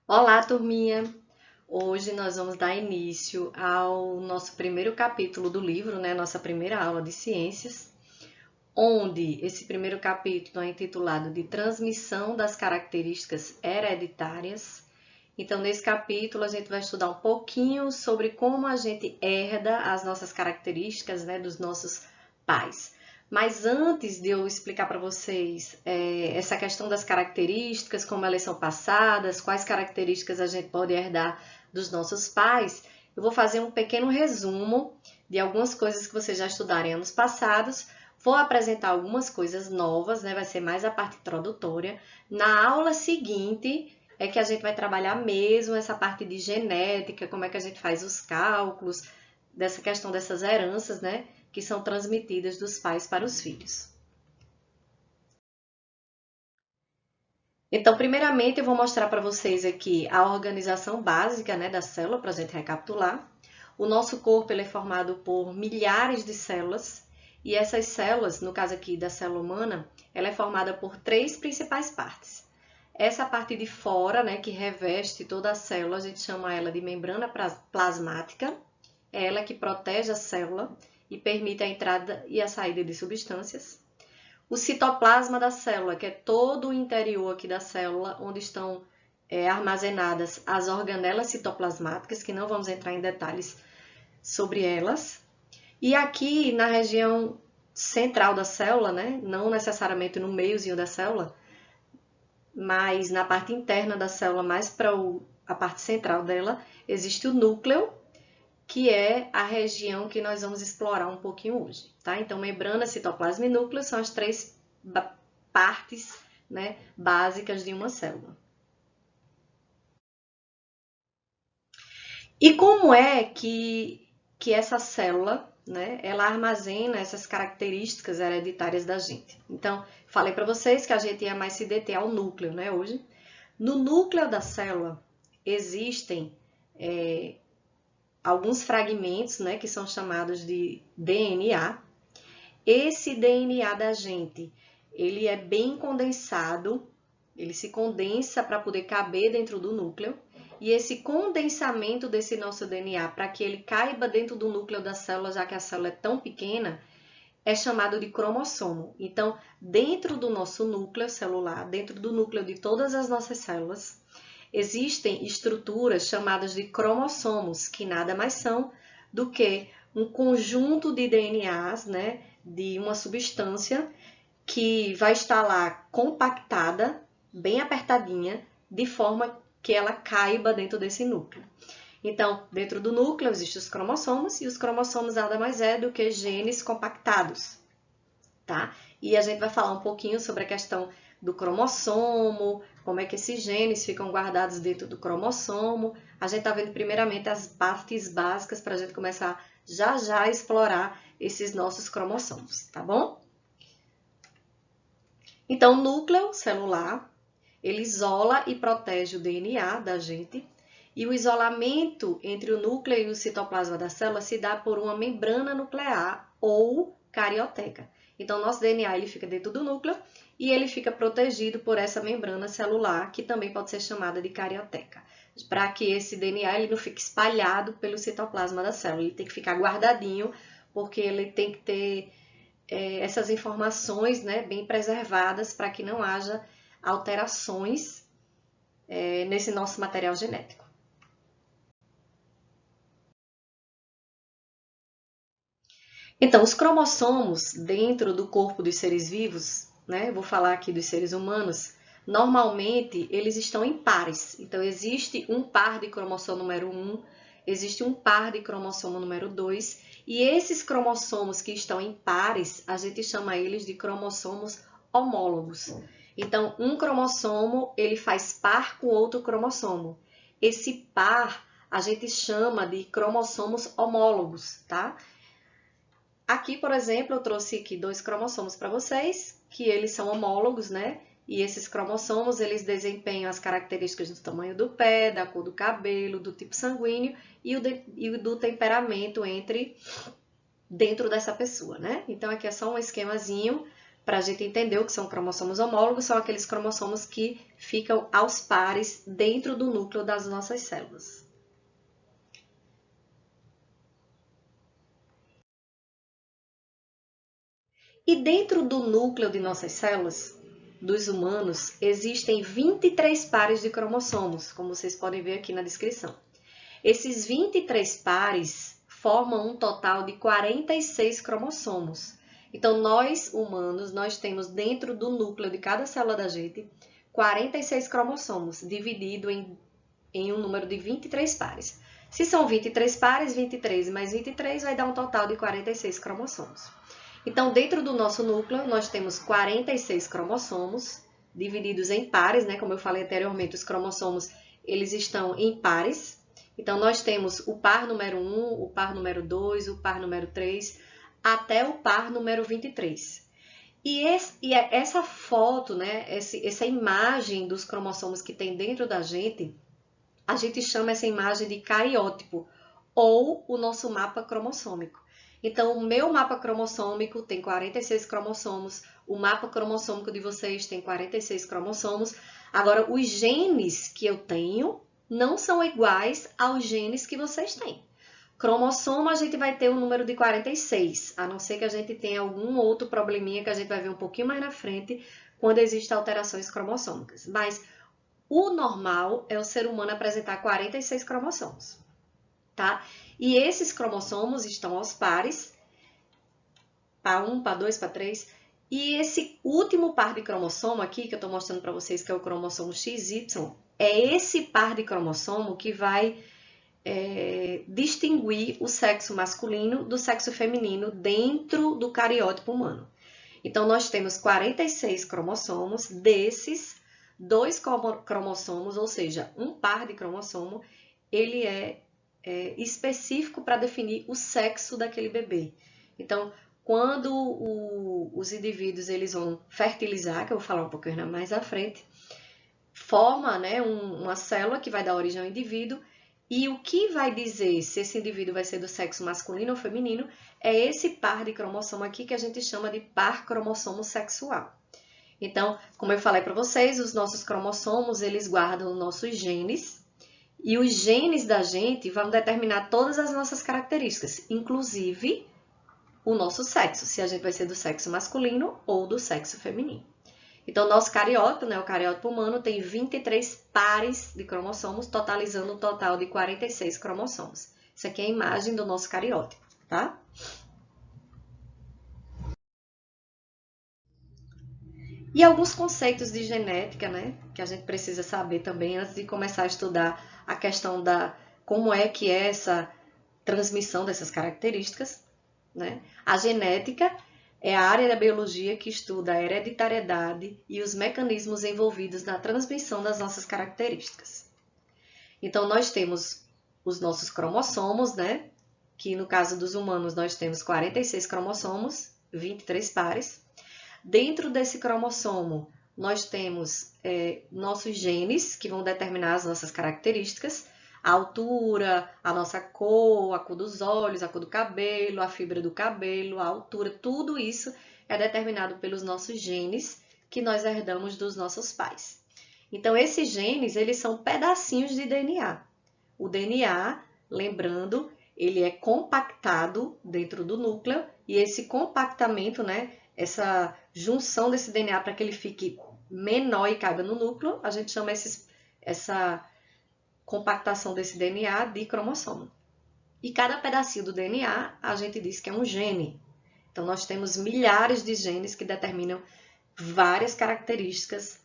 Olá, turminha! Hoje nós vamos dar início ao nosso primeiro capítulo do livro, né? Nossa primeira aula de ciências, onde esse primeiro capítulo é intitulado de Transmissão das Características Hereditárias. Então, nesse capítulo, a gente vai estudar um pouquinho sobre como a gente herda as nossas características, né, dos nossos pais. Mas antes de eu explicar para vocês essa questão das características, como elas são passadas, quais características a gente pode herdar dos nossos pais, eu vou fazer um pequeno resumo de algumas coisas que vocês já estudaram em anos passados. Vou apresentar algumas coisas novas, né? Vai ser mais a parte introdutória. Na aula seguinte é que a gente vai trabalhar mesmo essa parte de genética, como é que a gente faz os cálculos, dessa questão dessas heranças, né? Que são transmitidas dos pais para os filhos. Então, primeiramente, eu vou mostrar para vocês aqui a organização básica, né, da célula, para a gente recapitular. O nosso corpo ele é formado por milhares de células, e essas células, no caso aqui da célula humana, ela é formada por três principais partes. Essa parte de fora, né, que reveste toda a célula, a gente chama ela de membrana plasmática. É ela que protege a célula e permite a entrada e a saída de substâncias. O citoplasma da célula, que é todo o interior aqui da célula, onde estão armazenadas as organelas citoplasmáticas, que não vamos entrar em detalhes sobre elas. E aqui na região central da célula, né, não necessariamente no meiozinho da célula, mas na parte interna da célula, mais para a parte central dela, existe o núcleo, que é a região que nós vamos explorar um pouquinho hoje, tá? Então, membrana, citoplasma e núcleo são as três partes, né, básicas de uma célula. E como é que essa célula, né, ela armazena essas características hereditárias da gente? Então, falei para vocês que a gente ia mais se deter ao núcleo, né, hoje. No núcleo da célula existem alguns fragmentos, né, que são chamados de DNA. Esse DNA da gente, ele é bem condensado, ele se condensa para poder caber dentro do núcleo. E esse condensamento desse nosso DNA, para que ele caiba dentro do núcleo da célula, já que a célula é tão pequena, é chamado de cromossomo. Então, dentro do nosso núcleo celular, dentro do núcleo de todas as nossas células, existem estruturas chamadas de cromossomos, que nada mais são do que um conjunto de DNAs, né, de uma substância que vai estar lá compactada, bem apertadinha, de forma que ela caiba dentro desse núcleo. Então, dentro do núcleo existem os cromossomos, e os cromossomos nada mais é do que genes compactados, tá? E a gente vai falar um pouquinho sobre a questão do cromossomo, como é que esses genes ficam guardados dentro do cromossomo. A gente está vendo primeiramente as partes básicas para a gente começar já a explorar esses nossos cromossomos, tá bom? Então, o núcleo celular, ele isola e protege o DNA da gente, e o isolamento entre o núcleo e o citoplasma da célula se dá por uma membrana nuclear ou carioteca. Então, nosso DNA ele fica dentro do núcleo e ele fica protegido por essa membrana celular, que também pode ser chamada de carioteca, para que esse DNA ele não fique espalhado pelo citoplasma da célula. Ele tem que ficar guardadinho, porque ele tem que ter essas informações, né, bem preservadas para que não haja alterações nesse nosso material genético. Então, os cromossomos dentro do corpo dos seres vivos, né, vou falar aqui dos seres humanos, normalmente eles estão em pares. Então, existe um par de cromossomo número 1, existe um par de cromossomo número 2, e esses cromossomos que estão em pares, a gente chama eles de cromossomos homólogos. Então, um cromossomo, ele faz par com outro cromossomo. Esse par a gente chama de cromossomos homólogos, tá? Aqui, por exemplo, eu trouxe aqui dois cromossomos para vocês, que eles são homólogos, né? E esses cromossomos, eles desempenham as características do tamanho do pé, da cor do cabelo, do tipo sanguíneo e do temperamento dentro dessa pessoa, né? Então, aqui é só um esquemazinho para a gente entender o que são cromossomos homólogos, são aqueles cromossomos que ficam aos pares dentro do núcleo das nossas células. E dentro do núcleo de nossas células, dos humanos, existem 23 pares de cromossomos, como vocês podem ver aqui na descrição. Esses 23 pares formam um total de 46 cromossomos. Então, nós, humanos, nós temos dentro do núcleo de cada célula da gente 46 cromossomos, dividido em um número de 23 pares. Se são 23 pares, 23 mais 23 vai dar um total de 46 cromossomos. Então, dentro do nosso núcleo, nós temos 46 cromossomos, divididos em pares, né? Como eu falei anteriormente, os cromossomos, eles estão em pares. Então, nós temos o par número 1, o par número 2, o par número 3, até o par número 23. E essa foto, né? Essa imagem dos cromossomos que tem dentro da gente, a gente chama essa imagem de cariótipo, ou o nosso mapa cromossômico. Então, o meu mapa cromossômico tem 46 cromossomos, o mapa cromossômico de vocês tem 46 cromossomos. Agora, os genes que eu tenho não são iguais aos genes que vocês têm. Cromossomo, a gente vai ter um número de 46, a não ser que a gente tenha algum outro probleminha que a gente vai ver um pouquinho mais na frente, quando existem alterações cromossômicas. Mas o normal é o ser humano apresentar 46 cromossomos, tá? E esses cromossomos estão aos pares, PA1, PA2, PA3, e esse último par de cromossomo aqui, que eu estou mostrando para vocês, que é o cromossomo XY, é esse par de cromossomo que vai distinguir o sexo masculino do sexo feminino dentro do cariótipo humano. Então, nós temos 46 cromossomos, desses, 2 cromossomos, ou seja, um par de cromossomo, ele é específico para definir o sexo daquele bebê. Então, quando os indivíduos eles vão fertilizar, que eu vou falar um pouquinho mais à frente, forma, né, uma célula que vai dar origem ao indivíduo, e o que vai dizer se esse indivíduo vai ser do sexo masculino ou feminino é esse par de cromossomo aqui que a gente chama de par cromossomo sexual. Então, como eu falei para vocês, os nossos cromossomos, eles guardam nossos genes, e os genes da gente vão determinar todas as nossas características, inclusive o nosso sexo, se a gente vai ser do sexo masculino ou do sexo feminino. Então, nosso cariótipo, né, o cariótipo humano, tem 23 pares de cromossomos, totalizando um total de 46 cromossomos. Isso aqui é a imagem do nosso cariótipo, tá? E alguns conceitos de genética, né, que a gente precisa saber também antes de começar a estudar a questão da como é que é essa transmissão dessas características, né? A genética é a área da biologia que estuda a hereditariedade e os mecanismos envolvidos na transmissão das nossas características. Então, nós temos os nossos cromossomos, né? Que no caso dos humanos nós temos 46 cromossomos, 23 pares. Dentro desse cromossomo, nós temos nossos genes, que vão determinar as nossas características, a altura, a nossa cor, a cor dos olhos, a cor do cabelo, a fibra do cabelo, a altura, tudo isso é determinado pelos nossos genes que nós herdamos dos nossos pais. Então, esses genes, eles são pedacinhos de DNA. O DNA, lembrando, ele é compactado dentro do núcleo e esse compactamento, né, essa junção desse DNA para que ele fique menor e caiba no núcleo, a gente chama essa compactação desse DNA de cromossomo. E cada pedacinho do DNA, a gente diz que é um gene. Então, nós temos milhares de genes que determinam várias características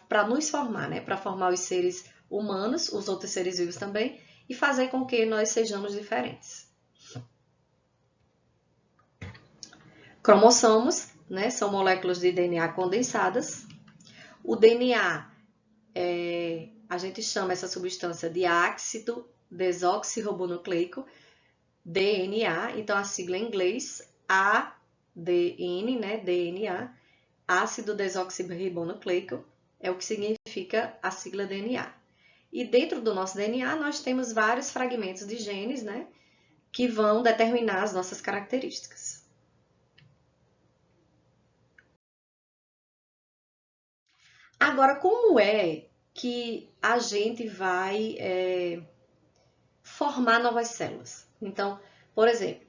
para nos formar, né? Para formar os seres humanos, os outros seres vivos também, e fazer com que nós sejamos diferentes. Cromossomos, né? São moléculas de DNA condensadas. O DNA a gente chama essa substância de ácido desoxirribonucleico, DNA, então a sigla em inglês ADN, né, DNA, ácido desoxirribonucleico, é o que significa a sigla DNA. E dentro do nosso DNA nós temos vários fragmentos de genes, né, que vão determinar as nossas características. Agora, como é que a gente vai formar novas células? Então, por exemplo,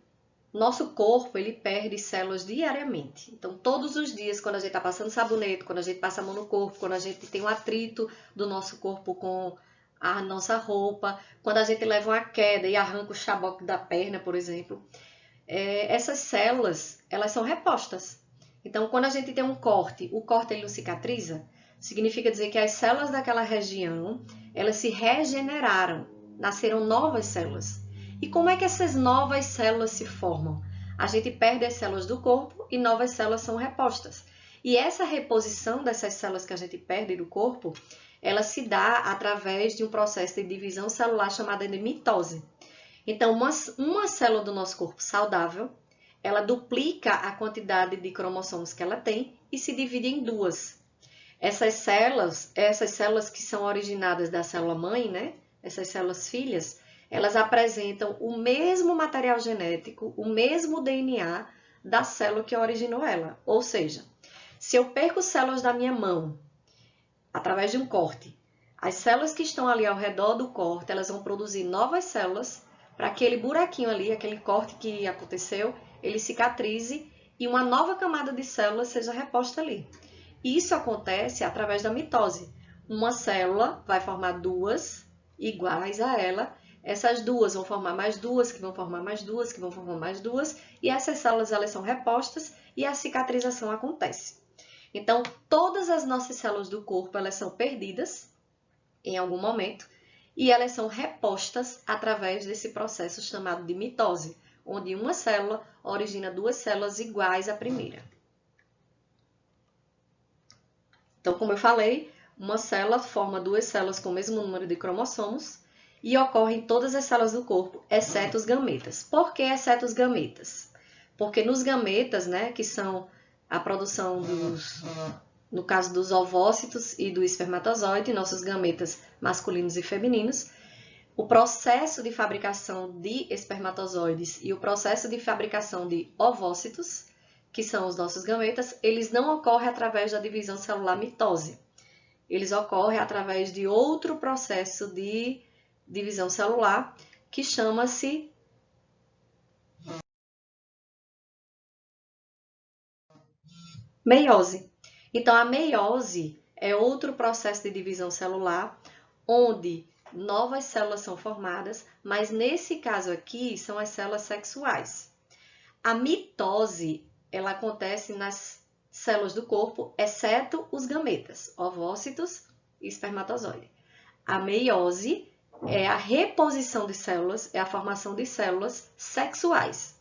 nosso corpo, ele perde células diariamente. Então, todos os dias, quando a gente está passando sabonete, quando a gente passa a mão no corpo, quando a gente tem um atrito do nosso corpo com a nossa roupa, quando a gente leva uma queda e arranca o xaboque da perna, por exemplo, essas células, elas são repostas. Então, quando a gente tem um corte, o corte ele não cicatriza, significa dizer que as células daquela região, elas se regeneraram, nasceram novas células. E como é que essas novas células se formam? A gente perde as células do corpo e novas células são repostas. E essa reposição dessas células que a gente perde do corpo, ela se dá através de um processo de divisão celular chamado de mitose. Então, uma célula do nosso corpo saudável, ela duplica a quantidade de cromossomos que ela tem e se divide em duas. Essas células que são originadas da célula mãe, né? Essas células filhas, elas apresentam o mesmo material genético, o mesmo DNA da célula que originou ela. Ou seja, se eu perco células da minha mão através de um corte, as células que estão ali ao redor do corte, elas vão produzir novas células para aquele buraquinho ali, aquele corte que aconteceu, ele cicatrize e uma nova camada de células seja reposta ali. Isso acontece através da mitose. Uma célula vai formar duas iguais a ela, essas duas vão formar mais duas, que vão formar mais duas, que vão formar mais duas, e essas células elas são repostas e a cicatrização acontece. Então, todas as nossas células do corpo, elas são perdidas em algum momento e elas são repostas através desse processo chamado de mitose, onde uma célula origina duas células iguais à primeira. Então, como eu falei, uma célula forma duas células com o mesmo número de cromossomos e ocorre em todas as células do corpo, exceto os gametas. Por que exceto os gametas? Porque nos gametas, né, que são a produção no caso dos ovócitos e do espermatozoide, nossos gametas masculinos e femininos, o processo de fabricação de espermatozoides e o processo de fabricação de ovócitos, que são os nossos gametas, eles não ocorrem através da divisão celular mitose. Eles ocorrem através de outro processo de divisão celular que chama-se meiose. Então, a meiose é outro processo de divisão celular onde novas células são formadas, mas nesse caso aqui são as células sexuais. A mitose, ela acontece nas células do corpo, exceto os gametas, ovócitos e espermatozoide. A meiose é a reposição de células, é a formação de células sexuais.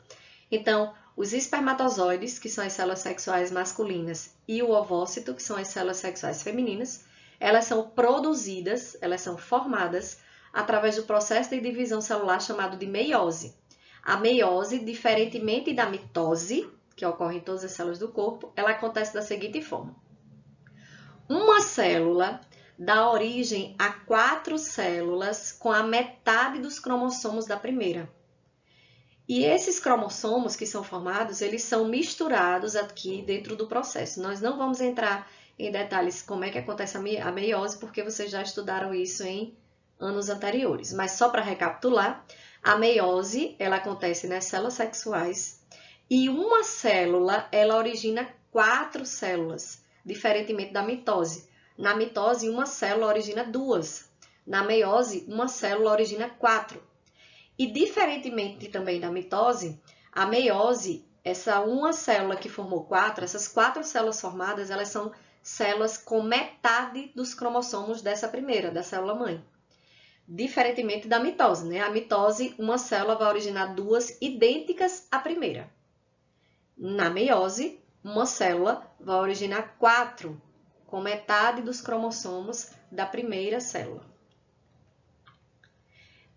Então, os espermatozoides, que são as células sexuais masculinas, e o ovócito, que são as células sexuais femininas, elas são produzidas, elas são formadas através do processo de divisão celular chamado de meiose. A meiose, diferentemente da mitose, que ocorre em todas as células do corpo, ela acontece da seguinte forma. Uma célula dá origem a 4 células com a metade dos cromossomos da primeira. E esses cromossomos que são formados, eles são misturados aqui dentro do processo. Nós não vamos entrar em detalhes como é que acontece a meiose, porque vocês já estudaram isso em anos anteriores. Mas só para recapitular, a meiose, ela acontece nas células sexuais e uma célula, ela origina 4 células, diferentemente da mitose. Na mitose, uma célula origina 2. Na meiose, uma célula origina 4. E diferentemente também da mitose, a meiose, essa uma célula que formou 4, essas 4 células formadas, elas são células com metade dos cromossomos dessa primeira, da célula mãe. Diferentemente da mitose, né? A mitose, uma célula vai originar 2 idênticas à primeira. Na meiose, uma célula vai originar 4, com metade dos cromossomos da primeira célula.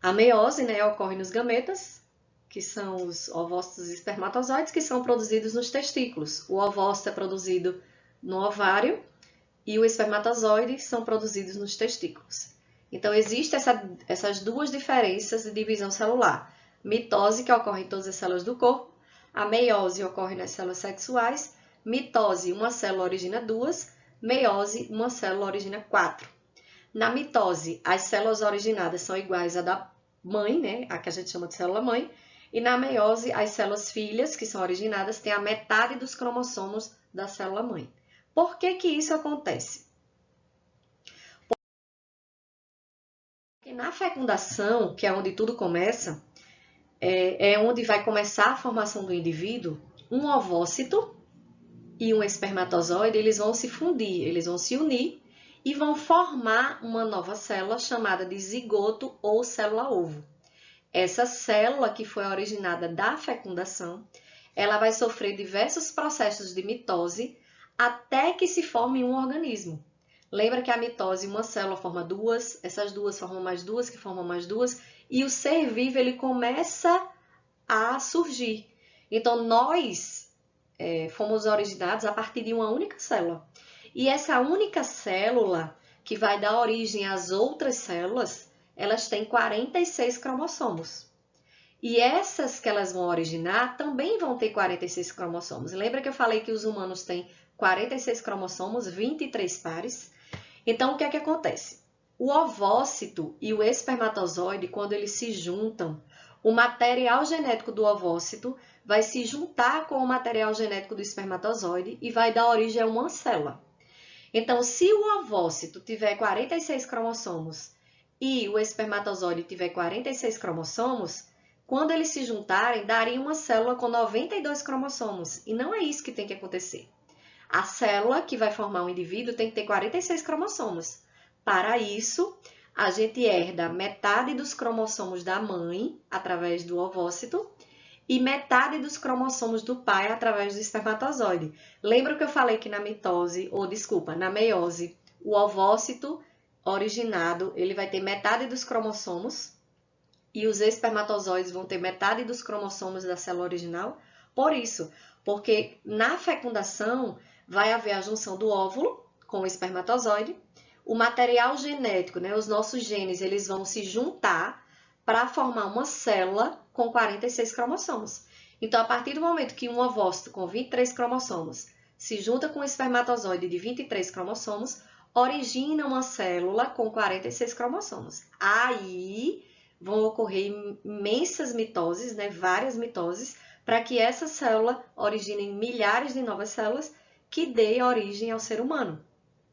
A meiose, né, ocorre nos gametas, que são os ovócitos e espermatozoides, que são produzidos nos testículos. O ovócito é produzido no ovário e o espermatozoide são produzidos nos testículos. Então, existem essas duas diferenças de divisão celular. Mitose, que ocorre em todas as células do corpo. A meiose ocorre nas células sexuais. Mitose, uma célula origina 2. meiose, uma célula origina 4. Na mitose, as células originadas são iguais à da mãe, né? A que a gente chama de célula-mãe. E na meiose, as células filhas, que são originadas, têm a metade dos cromossomos da célula-mãe. Por que que isso acontece? Porque na fecundação, que é onde tudo começa, é onde vai começar a formação do indivíduo, um ovócito e um espermatozoide, eles vão se fundir, eles vão se unir e vão formar uma nova célula chamada de zigoto ou célula-ovo. Essa célula que foi originada da fecundação, ela vai sofrer diversos processos de mitose até que se forme um organismo. Lembra que a mitose, uma célula forma duas, essas duas formam mais duas, que formam mais duas, e o ser vivo ele começa a surgir. Então, nós fomos originados a partir de uma única célula. E essa única célula, que vai dar origem às outras células, elas têm 46 cromossomos. E essas que elas vão originar também vão ter 46 cromossomos. Lembra que eu falei que os humanos têm 46 cromossomos, 23 pares? Então, o que é que acontece? O ovócito e o espermatozoide, quando eles se juntam, o material genético do ovócito vai se juntar com o material genético do espermatozoide e vai dar origem a uma célula. Então, se o ovócito tiver 46 cromossomos e o espermatozoide tiver 46 cromossomos, quando eles se juntarem, daria uma célula com 92 cromossomos. E não é isso que tem que acontecer. A célula que vai formar um indivíduo tem que ter 46 cromossomos. Para isso, a gente herda metade dos cromossomos da mãe, através do ovócito, e metade dos cromossomos do pai, através do espermatozoide. Lembra que eu falei que na na meiose, o ovócito originado, ele vai ter metade dos cromossomos e os espermatozoides vão ter metade dos cromossomos da célula original? Por isso, porque na fecundação vai haver a junção do óvulo com o espermatozoide, o material genético, né, os nossos genes, eles vão se juntar para formar uma célula com 46 cromossomos. Então, a partir do momento que um ovócito com 23 cromossomos se junta com um espermatozoide de 23 cromossomos, origina uma célula com 46 cromossomos. Aí vão ocorrer imensas mitoses, né, várias mitoses, para que essa célula origine milhares de novas células que dê origem ao ser humano.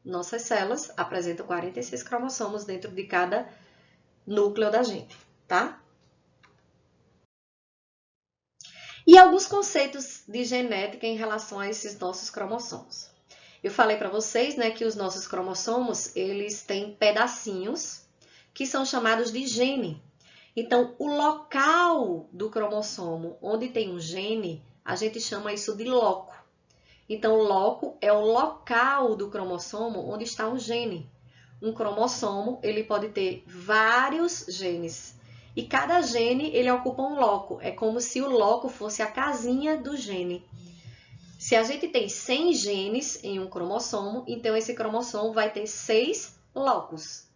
Nossas células apresentam 46 cromossomos dentro de cada núcleo da gente, tá? E alguns conceitos de genética em relação a esses nossos cromossomos. Eu falei para vocês, né, que os nossos cromossomos, eles têm pedacinhos que são chamados de gene. Então, o local do cromossomo onde tem um gene, a gente chama isso de loco. Então, loco é o local do cromossomo onde está um gene. Um cromossomo, ele pode ter vários genes. E cada gene, ele ocupa um loco. É como se o loco fosse a casinha do gene. Se a gente tem 100 genes em um cromossomo, então esse cromossomo vai ter 6 locos.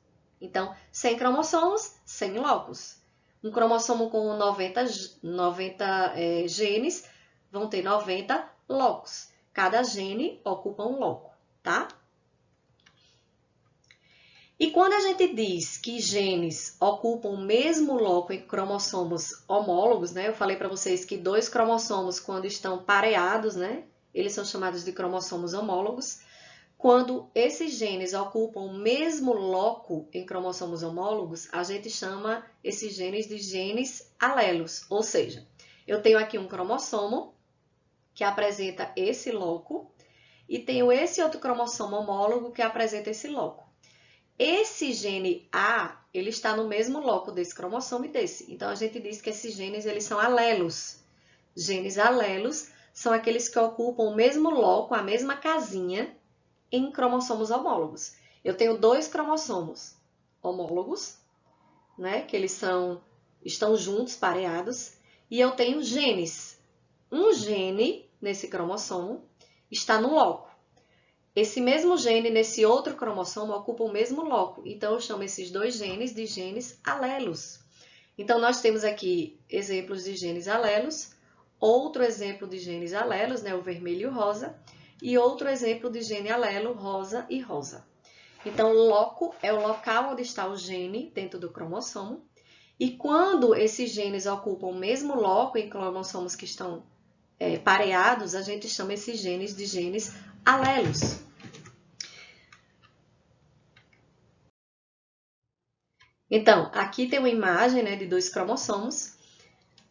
Então, 100 cromossomos, 100 locos. Um cromossomo com 90 genes vão ter 90 locos. Cada gene ocupa um loco, tá? E quando a gente diz que genes ocupam o mesmo loco em cromossomos homólogos, né? Eu falei para vocês que dois cromossomos, quando estão pareados, né? Eles são chamados de cromossomos homólogos. Quando esses genes ocupam o mesmo loco em cromossomos homólogos, a gente chama esses genes de genes alelos. Ou seja, eu tenho aqui um cromossomo que apresenta esse loco e tenho esse outro cromossomo homólogo que apresenta esse loco. Esse gene A, ele está no mesmo loco desse cromossomo e desse. Então, a gente diz que esses genes, eles são alelos. Genes alelos são aqueles que ocupam o mesmo loco, a mesma casinha, em cromossomos homólogos. Eu tenho dois cromossomos homólogos, né, que eles estão juntos, pareados, e eu tenho genes. Um gene nesse cromossomo está no loco. Esse mesmo gene nesse outro cromossomo ocupa o mesmo loco. Então, eu chamo esses dois genes de genes alelos. Então, nós temos aqui exemplos de genes alelos. Outro exemplo de genes alelos, né, o vermelho e o rosa. e outro exemplo de gene alelo, rosa e rosa. Então, loco é o local onde está o gene dentro do cromossomo, e quando esses genes ocupam o mesmo loco em cromossomos que estão pareados, a gente chama esses genes de genes alelos. Então, aqui tem uma imagem, né, de 2 cromossomos.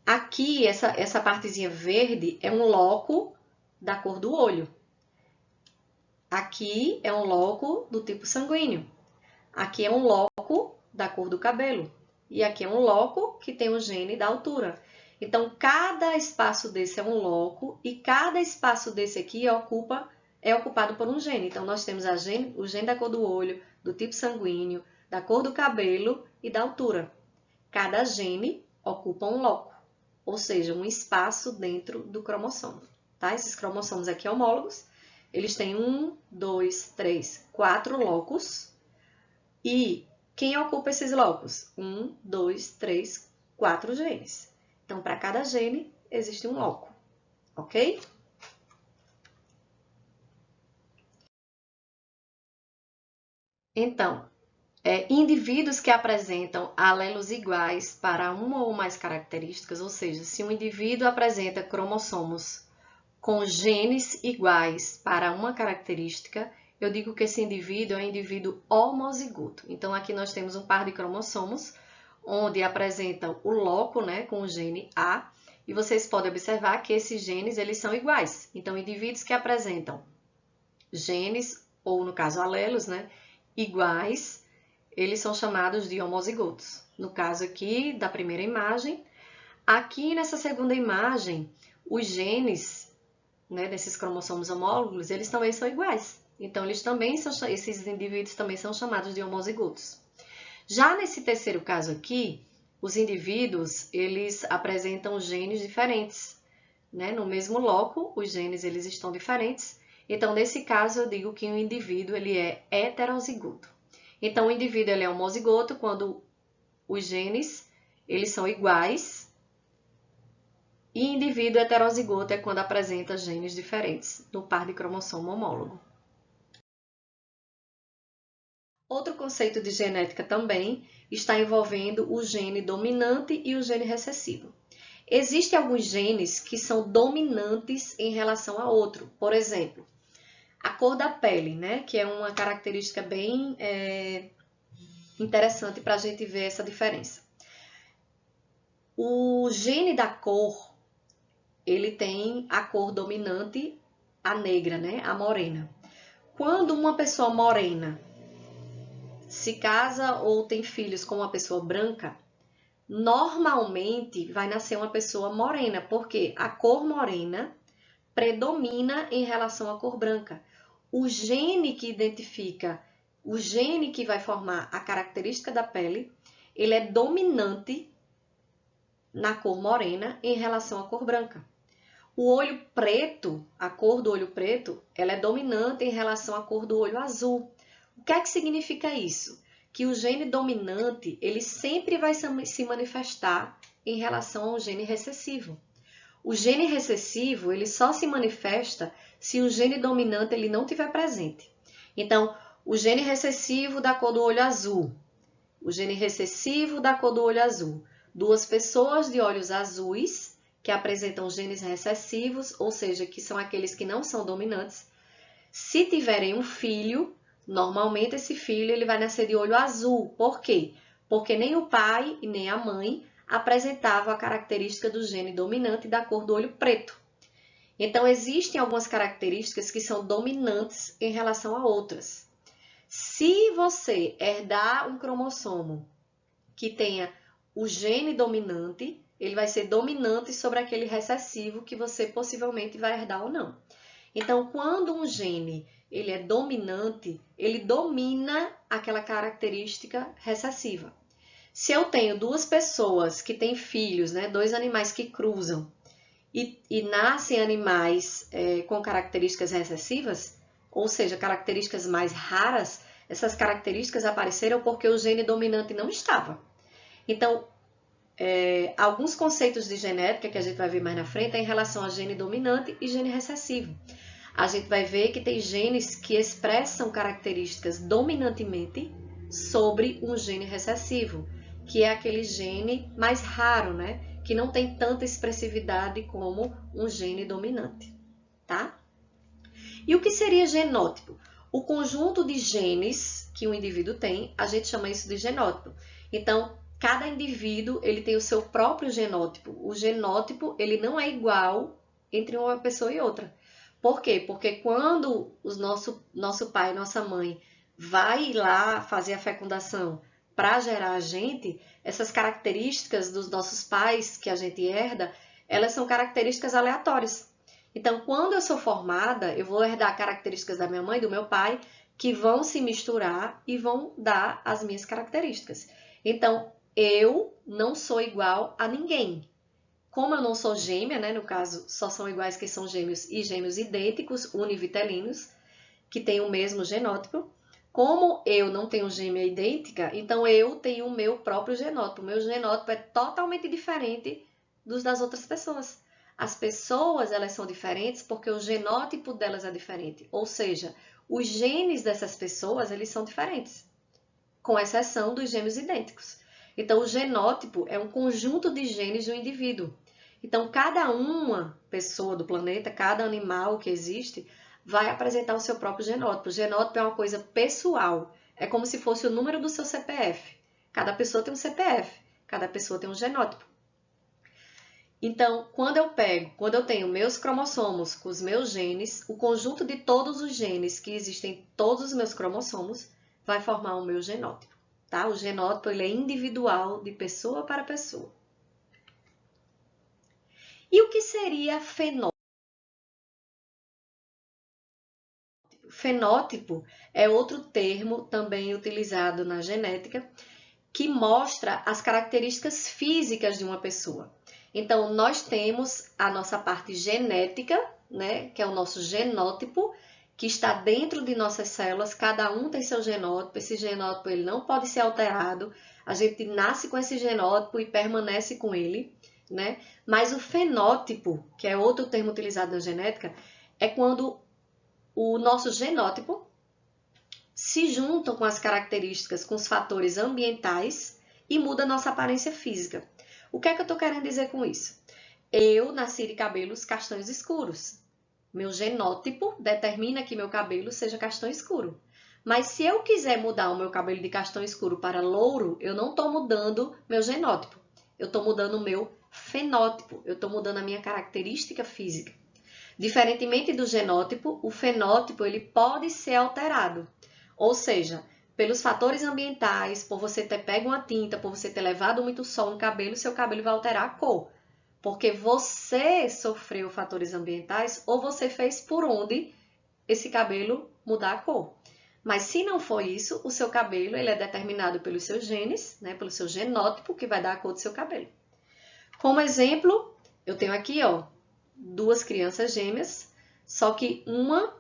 Aqui, essa partezinha verde é um loco da cor do olho. Aqui é um loco do tipo sanguíneo. Aqui é um loco da cor do cabelo. E aqui é um loco que tem o gene da altura. Então, cada espaço desse é um loco e cada espaço desse aqui é ocupado por um gene. Então, nós temos o gene da cor do olho, do tipo sanguíneo, da cor do cabelo e da altura. Cada gene ocupa um loco, ou seja, um espaço dentro do cromossomo. Tá? Esses cromossomos aqui homólogos, eles têm 1, 2, 3, 4 locos. E quem ocupa esses locos? 1, 2, 3, 4 genes. Então, para cada gene, existe um loco, ok? Então, indivíduos que apresentam alelos iguais para uma ou mais características, ou seja, se um indivíduo apresenta cromossomos com genes iguais para uma característica, eu digo que esse indivíduo é um indivíduo homozigoto. Então, aqui nós temos um par de cromossomos, onde apresentam o loco, né, com o gene A, e vocês podem observar que esses genes, eles são iguais. Então, indivíduos que apresentam genes, ou no caso alelos, né, iguais, eles são chamados de homozigotos. No caso aqui da primeira imagem, aqui nessa segunda imagem, os genes, né, desses cromossomos homólogos, eles também são iguais. Então, esses indivíduos também são chamados de homozigotos. Já nesse terceiro caso aqui, os indivíduos, eles apresentam genes diferentes, né? No mesmo loco, os genes, eles estão diferentes. Então, nesse caso, eu digo que o indivíduo, ele é heterozigoto. Então, o indivíduo, ele é homozigoto quando os genes, eles são iguais. E indivíduo heterozigoto é quando apresenta genes diferentes no par de cromossomo homólogo. Outro conceito de genética também está envolvendo o gene dominante e o gene recessivo. Existem alguns genes que são dominantes em relação a outro. Por exemplo, a cor da pele, né? Que é uma característica bem interessante para a gente ver essa diferença. O gene da cor, ele tem a cor dominante, a negra, né? A morena. Quando uma pessoa morena se casa ou tem filhos com uma pessoa branca, normalmente vai nascer uma pessoa morena, porque a cor morena predomina em relação à cor branca. O gene que identifica, o gene que vai formar a característica da pele, ele é dominante na cor morena em relação à cor branca. O olho preto, a cor do olho preto, ela é dominante em relação à cor do olho azul. O que é que significa isso? Que o gene dominante, ele sempre vai se manifestar em relação ao gene recessivo. O gene recessivo, ele só se manifesta se o gene dominante ele não estiver presente. Então, o gene recessivo da cor do olho azul, o gene recessivo da cor do olho azul. Duas pessoas de olhos azuis que apresentam genes recessivos, ou seja, que são aqueles que não são dominantes, se tiverem um filho, normalmente esse filho ele vai nascer de olho azul. Por quê? Porque nem o pai e nem a mãe apresentavam a característica do gene dominante da cor do olho preto. Então, existem algumas características que são dominantes em relação a outras. Se você herdar um cromossomo que tenha o gene dominante, ele vai ser dominante sobre aquele recessivo que você possivelmente vai herdar ou não. Então, quando um gene ele é dominante, ele domina aquela característica recessiva. Se eu tenho duas pessoas que têm filhos, né, dois animais que cruzam, e nascem animais com características recessivas, ou seja, características mais raras, essas características apareceram porque o gene dominante não estava. Então, alguns conceitos de genética que a gente vai ver mais na frente é em relação a gene dominante e gene recessivo. a gente vai ver que tem genes que expressam características dominantemente sobre um gene recessivo, que é aquele gene mais raro, né? Que não tem tanta expressividade como um gene dominante, tá? E o que seria genótipo? O conjunto de genes que um indivíduo tem, a gente chama isso de genótipo. Então, cada indivíduo ele tem o seu próprio genótipo. O genótipo ele não é igual entre uma pessoa e outra. Por quê? Porque quando nosso pai e nossa mãe vai lá fazer a fecundação para gerar a gente, essas características dos nossos pais que a gente herda, elas são características aleatórias. Então, quando eu sou formada, eu vou herdar características da minha mãe e do meu pai que vão se misturar e vão dar as minhas características. Então, eu não sou igual a ninguém. Como eu não sou gêmea, né, no caso, só são iguais quem são gêmeos e gêmeos idênticos, univitelinos, que têm o mesmo genótipo. Como eu não tenho gêmea idêntica, então eu tenho o meu próprio genótipo. O meu genótipo é totalmente diferente dos das outras pessoas. As pessoas, elas são diferentes porque o genótipo delas é diferente. Ou seja, os genes dessas pessoas, eles são diferentes, com exceção dos gêmeos idênticos. Então, o genótipo é um conjunto de genes de um indivíduo. Então, cada uma pessoa do planeta, cada animal que existe, vai apresentar o seu próprio genótipo. O genótipo é uma coisa pessoal. É como se fosse o número do seu CPF. Cada pessoa tem um CPF, cada pessoa tem um genótipo. Então, quando eu tenho meus cromossomos com os meus genes, o conjunto de todos os genes que existem em todos os meus cromossomos vai formar o meu genótipo, tá? O genótipo ele é individual de pessoa para pessoa. E o que seria fenótipo? Fenótipo é outro termo também utilizado na genética que mostra as características físicas de uma pessoa. Então, nós temos a nossa parte genética, né, que é o nosso genótipo, que está dentro de nossas células, cada um tem seu genótipo, esse genótipo ele não pode ser alterado, a gente nasce com esse genótipo e permanece com ele, né? Mas o fenótipo, que é outro termo utilizado na genética, é quando o nosso genótipo se juntam com as características, com os fatores ambientais e muda a nossa aparência física. O que é que eu estou querendo dizer com isso? Eu nasci de cabelos castanhos escuros. Meu genótipo determina que meu cabelo seja castanho escuro. Mas se eu quiser mudar o meu cabelo de castanho escuro para louro, eu não estou mudando meu genótipo. Eu estou mudando o meu fenótipo. Eu estou mudando a minha característica física. Diferentemente do genótipo, o fenótipo ele pode ser alterado. Ou seja, pelos fatores ambientais, por você ter pego uma tinta, por você ter levado muito sol no cabelo, seu cabelo vai alterar a cor. Porque você sofreu fatores ambientais ou você fez por onde esse cabelo mudar a cor. Mas se não for isso, o seu cabelo ele é determinado pelos seus genes, né, pelo seu genótipo, que vai dar a cor do seu cabelo. Como exemplo, eu tenho aqui, ó, duas crianças gêmeas, só que uma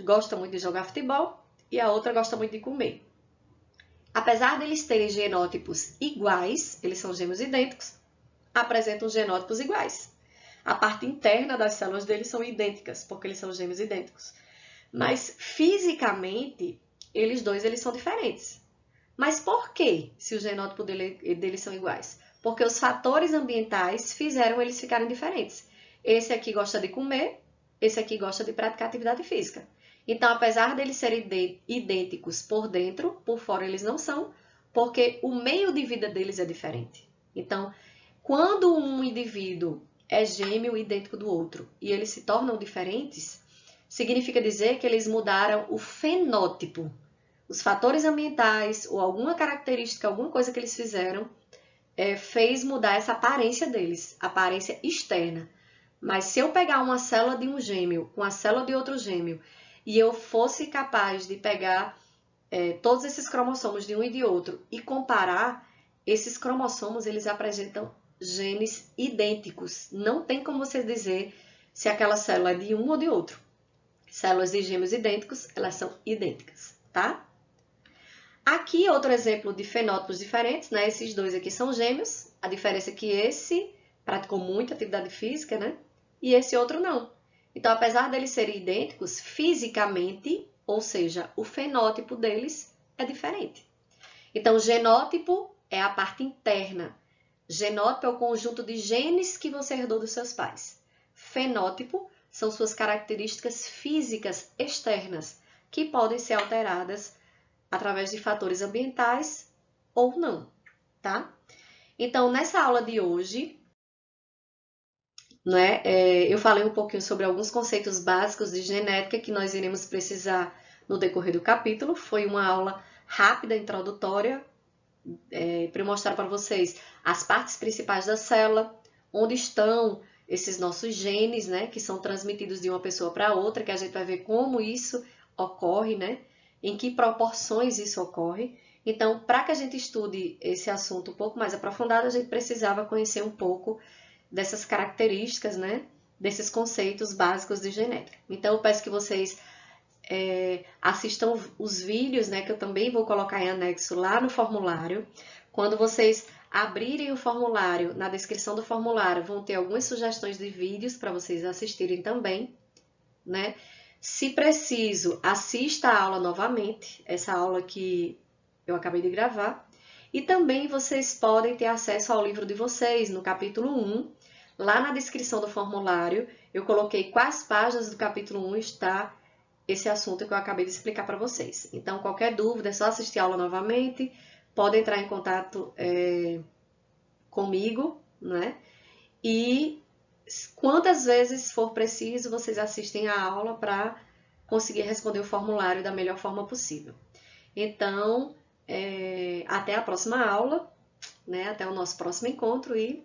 gosta muito de jogar futebol e a outra gosta muito de comer. Apesar deles terem genótipos iguais, eles são gêmeos idênticos, apresentam genótipos iguais. A parte interna das células deles são idênticas, porque eles são gêmeos idênticos. Mas fisicamente, eles são diferentes. Mas por quê, se o genótipo deles são iguais? Porque os fatores ambientais fizeram eles ficarem diferentes. Esse aqui gosta de comer, esse aqui gosta de praticar atividade física. Então, apesar deles serem idênticos por dentro, por fora eles não são, porque o meio de vida deles é diferente. Então, quando um indivíduo é gêmeo idêntico do outro e eles se tornam diferentes, significa dizer que eles mudaram o fenótipo. Os fatores ambientais ou alguma característica, alguma coisa que eles fizeram, fez mudar essa aparência deles, aparência externa. Mas se eu pegar uma célula de um gêmeo com a célula de outro gêmeo e eu fosse capaz de pegar todos esses cromossomos de um e de outro e comparar, esses cromossomos eles apresentam genes idênticos. Não tem como você dizer se aquela célula é de um ou de outro. Células de gêmeos idênticos, elas são idênticas, tá? Aqui outro exemplo de fenótipos diferentes, né? Esses dois aqui são gêmeos. A diferença é que esse praticou muita atividade física, né? E esse outro não. Então, apesar deles serem idênticos fisicamente, ou seja, o fenótipo deles é diferente. Então, genótipo é a parte interna. Genótipo é o conjunto de genes que você herdou dos seus pais. Fenótipo são suas características físicas externas, que podem ser alteradas através de fatores ambientais ou não, tá? Então, nessa aula de hoje, né, eu falei um pouquinho sobre alguns conceitos básicos de genética que nós iremos precisar no decorrer do capítulo. Foi uma aula rápida, introdutória, para eu mostrar para vocês as partes principais da célula, onde estão esses nossos genes, né, que são transmitidos de uma pessoa para outra, que a gente vai ver como isso ocorre, né, em que proporções isso ocorre. Então, para que a gente estude esse assunto um pouco mais aprofundado, a gente precisava conhecer um pouco dessas características, né, desses conceitos básicos de genética. Então, eu peço que vocês assistam os vídeos, né, que eu também vou colocar em anexo lá no formulário. Quando vocês abrirem o formulário, na descrição do formulário vão ter algumas sugestões de vídeos para vocês assistirem também, né? Se preciso, assista a aula novamente, essa aula que eu acabei de gravar. E também vocês podem ter acesso ao livro de vocês, no capítulo 1. Lá na descrição do formulário, eu coloquei quais páginas do capítulo 1 está esse assunto que eu acabei de explicar para vocês. Então, qualquer dúvida, é só assistir a aula novamente, pode entrar em contato comigo, né? E quantas vezes for preciso, vocês assistem a aula para conseguir responder o formulário da melhor forma possível. Então, até a próxima aula, né? Até o nosso próximo encontro e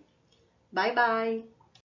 bye bye!